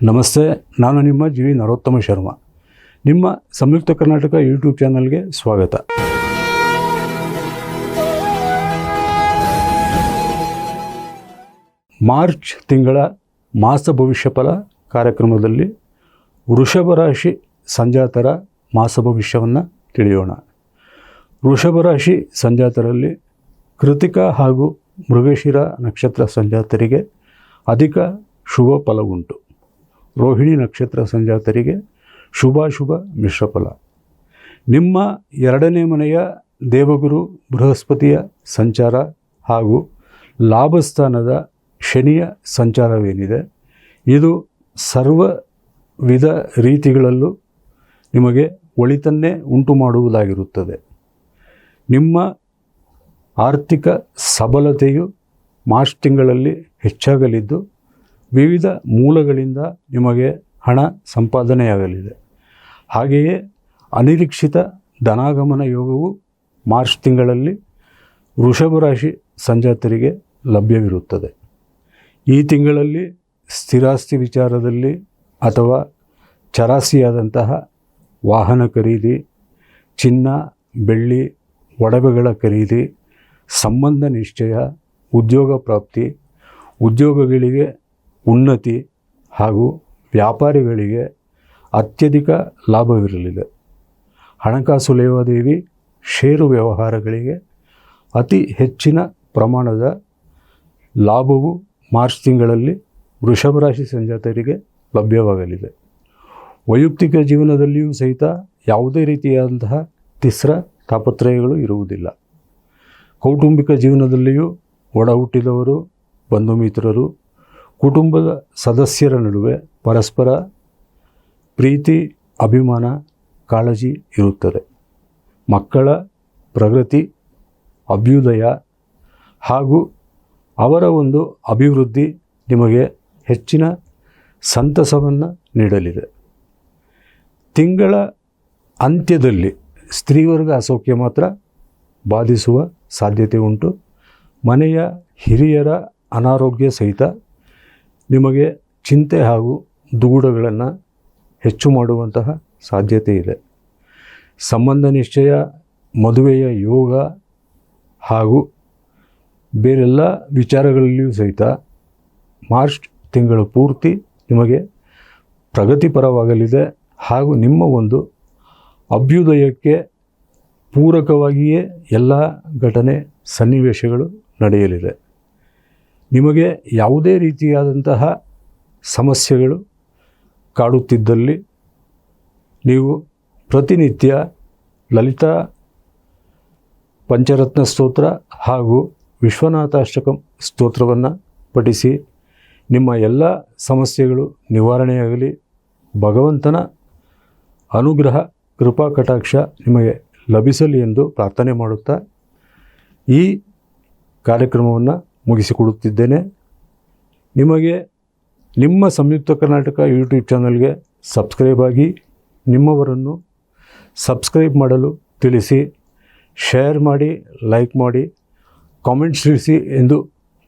ನಮಸ್ತೆ, ನಾನು ನಿಮ್ಮ ಜಿ ನರೋತ್ತಮ ಶರ್ಮಾ. ನಿಮ್ಮ ಸಂಯುಕ್ತ ಕರ್ನಾಟಕ ಯೂಟ್ಯೂಬ್ ಚಾನಲ್ಗೆ ಸ್ವಾಗತ. ಮಾರ್ಚ್ ತಿಂಗಳ ಮಾಸ ಭವಿಷ್ಯ ಫಲ ಕಾರ್ಯಕ್ರಮದಲ್ಲಿ ವೃಷಭ ರಾಶಿ ಸಂಜಾತರ ಮಾಸ ಭವಿಷ್ಯವನ್ನು ತಿಳಿಯೋಣ. ವೃಷಭ ರಾಶಿ ಸಂಜಾತರಲ್ಲಿ ಕೃತಿಕ ಹಾಗೂ ಮೃಗಶಿರ ನಕ್ಷತ್ರ ಸಂಜಾತರಿಗೆ ಅಧಿಕ ಶುಭ ಫಲವುಂಟು. ರೋಹಿಣಿ ನಕ್ಷತ್ರ ಸಂಜಾತರಿಗೆ ಶುಭಾಶುಭ ಮಿಶ್ರ ಫಲ. ನಿಮ್ಮ 2ನೇ ಮನೆಯ ದೇವಗುರು ಬೃಹಸ್ಪತಿಯ ಸಂಚಾರ ಹಾಗೂ ಲಾಭಸ್ಥಾನದ ಶನಿಯ ಸಂಚಾರವೇನಿದೆ, ಇದು ಸರ್ವ ವಿಧ ರೀತಿಗಳಲ್ಲೂ ನಿಮಗೆ ಒಳಿತನ್ನೇ ಉಂಟು ಮಾಡುವುದಾಗಿರುತ್ತದೆ. ನಿಮ್ಮ ಆರ್ಥಿಕ ಸಬಲತೆಯು ಮಾರ್ಚ್ ತಿಂಗಳಲ್ಲಿ ಹೆಚ್ಚಾಗಲಿದ್ದು, ವಿವಿಧ ಮೂಲಗಳಿಂದ ನಿಮಗೆ ಹಣ ಸಂಪಾದನೆಯಾಗಲಿದೆ. ಹಾಗೆಯೇ ಅನಿರೀಕ್ಷಿತ ಧನಾಗಮನ ಯೋಗವು ಮಾರ್ಚ್ ತಿಂಗಳಲ್ಲಿ ವೃಷಭ ರಾಶಿ ಸಂಜಾತರಿಗೆ ಲಭ್ಯವಿರುತ್ತದೆ. ಈ ತಿಂಗಳಲ್ಲಿ ಸ್ಥಿರಾಸ್ತಿ ವಿಚಾರದಲ್ಲಿ ಅಥವಾ ಚರಾಸ್ತಿಯಾದಂತಹ ವಾಹನ ಖರೀದಿ, ಚಿನ್ನ ಬೆಳ್ಳಿ ಒಡವೆಗಳ ಖರೀದಿ, ಸಂಬಂಧ ನಿಶ್ಚಯ, ಉದ್ಯೋಗ ಪ್ರಾಪ್ತಿ, ಉದ್ಯೋಗಗಳಿಗೆ ಉನ್ನತಿ ಹಾಗೂ ವ್ಯಾಪಾರಿಗಳಿಗೆ ಅತ್ಯಧಿಕ ಲಾಭವಿರಲಿದೆ. ಹಣಕಾಸು ಲೇವಾದೇವಿ, ಷೇರು ವ್ಯವಹಾರಗಳಿಗೆ ಅತಿ ಹೆಚ್ಚಿನ ಪ್ರಮಾಣದ ಲಾಭವು ಮಾರ್ಚ್ ತಿಂಗಳಲ್ಲಿ ವೃಷಭ ರಾಶಿ ಸಂಜಾತರಿಗೆ ಲಭ್ಯವಾಗಲಿದೆ. ವೈಯಕ್ತಿಕ ಜೀವನದಲ್ಲಿಯೂ ಸಹಿತ ಯಾವುದೇ ರೀತಿಯಾದಂತಹ ತಿಸ್ರ ತಾಪತ್ರಯಗಳು ಇರುವುದಿಲ್ಲ. ಕೌಟುಂಬಿಕ ಜೀವನದಲ್ಲಿಯೂ ಒಡ ಹುಟ್ಟಿದವರು, ಬಂಧು ಮಿತ್ರರು, ಕುಟುಂಬದ ಸದಸ್ಯರ ನಡುವೆ ಪರಸ್ಪರ ಪ್ರೀತಿ, ಅಭಿಮಾನ, ಕಾಳಜಿ ಇರುತ್ತದೆ. ಮಕ್ಕಳ ಪ್ರಗತಿ, ಅಭ್ಯುದಯ ಹಾಗೂ ಅವರ ಒಂದು ಅಭಿವೃದ್ಧಿ ನಿಮಗೆ ಹೆಚ್ಚಿನ ಸಂತಸವನ್ನು ನೀಡಲಿದೆ. ತಿಂಗಳ ಅಂತ್ಯದಲ್ಲಿ ಸ್ತ್ರೀವರ್ಗ ಅಸೌಖ್ಯ ಮಾತ್ರ ಬಾಧಿಸುವ ಸಾಧ್ಯತೆ ಉಂಟು. ಮನೆಯ ಹಿರಿಯರ ಅನಾರೋಗ್ಯ ಸಹಿತ ನಿಮಗೆ ಚಿಂತೆ ಹಾಗೂ ದುಗುಡಗಳನ್ನು ಹೆಚ್ಚು ಮಾಡುವಂತಹ ಸಾಧ್ಯತೆ ಇದೆ. ಸಂಬಂಧ ನಿಶ್ಚಯ, ಮದುವೆಯ ಯೋಗ ಹಾಗೂ ಬೇರೆಲ್ಲ ವಿಚಾರಗಳಲ್ಲಿಯೂ ಸಹಿತ ಮಾರ್ಚ್ ತಿಂಗಳು ಪೂರ್ತಿ ನಿಮಗೆ ಪ್ರಗತಿಪರವಾಗಲಿದೆ. ಹಾಗೂ ನಿಮ್ಮ ಒಂದು ಅಭ್ಯುದಯಕ್ಕೆ ಪೂರಕವಾಗಿಯೇ ಎಲ್ಲ ಘಟನೆ ಸನ್ನಿವೇಶಗಳು ನಡೆಯಲಿದೆ. ನಿಮಗೆ ಯಾವುದೇ ರೀತಿಯಾದಂತಹ ಸಮಸ್ಯೆಗಳು ಕಾಡುತ್ತಿದ್ದಲ್ಲಿ ನೀವು ಪ್ರತಿನಿತ್ಯ ಲಲಿತಾ ಪಂಚರತ್ನ ಸ್ತೋತ್ರ ಹಾಗೂ ವಿಶ್ವನಾಥಾಷ್ಟಕಂ ಸ್ತೋತ್ರವನ್ನು ಪಠಿಸಿ ನಿಮ್ಮ ಎಲ್ಲ ಸಮಸ್ಯೆಗಳು ನಿವಾರಣೆಯಾಗಲಿ, ಭಗವಂತನ ಅನುಗ್ರಹ ಕೃಪಾ ಕಟಾಕ್ಷ ನಿಮಗೆ ಲಭಿಸಲಿ ಎಂದು ಪ್ರಾರ್ಥನೆ ಮಾಡುತ್ತಾ ಈ ಕಾರ್ಯಕ್ರಮವನ್ನು ಮುಗಿಸಿಕೊಡುತ್ತಿದ್ದೇನೆ. ನಿಮಗೆ ನಿಮ್ಮ ಸಂಯುಕ್ತ ಕರ್ನಾಟಕ ಯೂಟ್ಯೂಬ್ ಚಾನಲ್ಗೆ ಸಬ್ಸ್ಕ್ರೈಬ್ ಆಗಿ, ನಿಮ್ಮವರನ್ನು ಸಬ್ಸ್ಕ್ರೈಬ್ ಮಾಡಲು ತಿಳಿಸಿ, ಶೇರ್ ಮಾಡಿ, ಲೈಕ್ ಮಾಡಿ, ಕಾಮೆಂಟ್ಸ್ ತಿಳಿಸಿ ಎಂದು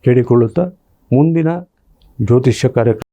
ಕೇಳಿಕೊಳ್ಳುತ್ತಾ ಮುಂದಿನ ಜ್ಯೋತಿಷ್ಯ ಕಾರ್ಯಕ್ರಮ